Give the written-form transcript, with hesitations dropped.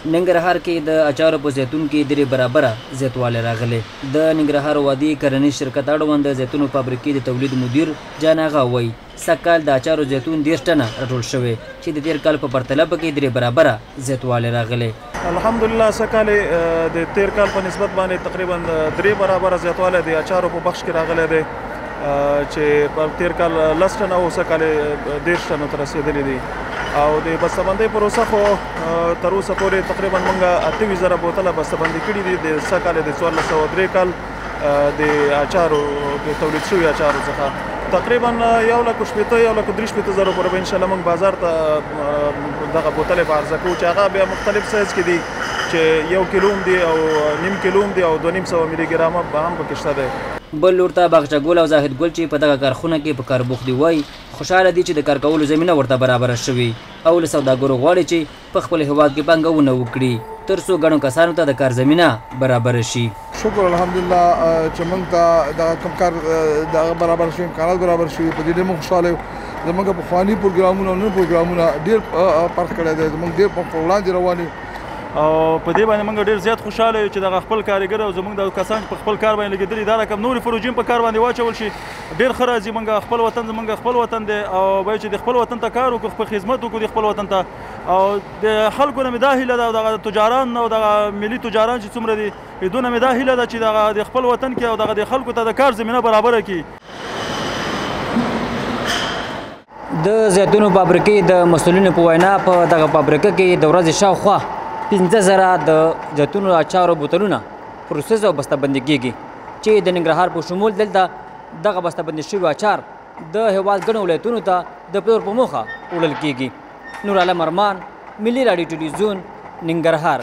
ننګرهار کې د اچارو په زیتون کې درې برابره زیاتوالی راغلی. د ننګرهار وادي کرنیز شرکت اړوند د زیتونو فابریکې د تولید مدیر جان اغا وایي سږ کال د اچارو زیتون 30 ټنه راټول شوی چې د تیر کال په پرتله پکې درې برابره زیاتوالی راغلی. الحمدلله سږ کال د تیر کال په نسبت باندې تقریبا 3 برابره زیاتوالی د اچارو په بخش کې راغلی دی چې په تیر کال 10 ټنه او سږ کال 10 ټنو ته رسېدلی دی. او د بسته‌بندۍ پروسه خو تر اوسه پورې تقریبا موږ 28,000 بوتله بسته‌بندي کړي دي د سږ کال د 1403 کال د اچارو د تولید شوي اچارو څخه تقریبا 1,60,000 پورې به انشاءالله موږ بازار ته دغه بوتلې په عرضه کوو چې هغه بیا مختلف سایز کې دي چې 1 کیلو هم دي او نیم کیلو هم دي او 250 ملي ګرامه به هم پکې شته دی. بل لور ته باغچه ګل او زاهد ګل چې په دغه کارخونه کې په کار بوخت دي وایي خوشحاله دي چې د کار کولو زمینه ورته برابره شوې او له سوداګرو غواړي چې په خپل هیواد کې پانګونه وکړي تر څو ګڼو کسانو ته د کار زمینه برابره شي. شکر الحمدلله چې موږ ته د کوم کار د برابر شوي امکانات برابر شوي په دې موږ خوشحاله یو. زموږ پخواني پروګرامونه او نن پروګرامونه ډېر فرق کړی دی. زموږ ډېر په وړاندې روان یو او په دې باندې موږ ډېر زیات خوشحاله یو چې دغه خپل کارګر او زموږ د کسان چې په خپل کار باندې لګېدلي دا رقم نورې پروژې په کار باندې واچول شي ډېر ښه راځي. موږ خپل وطن زموږ خپل وطن دی او باید چې د خپل وطن ته کار وکړو خپل خدمت وکړو د خپل وطن ته او د خلکو نه مې دا هیله ده او دغه تجاران او دغه ملي تجاران چې څومره دي دونه مې دا هیله ده چې دغه د خپل وطن کې او دغه د خلکو ته د کار زمینه برابره کړي. د زیتونو فابریکې د مسؤلینو په وینا په دغه فابریکه کې د ورځې شاوخوا 15,000 د زیتونو اچارو بوتلونه پروسس او بسته‌بندي کېږي چې د ننګرهار په شمول دلته دغه بسته‌بندي شوي اچار د هېواد ګڼو ولایتونو ته د پلور په موخه وړل کېږي. نور عالم ارمان، ملي راډیو ټلویزیون، ننګرهار.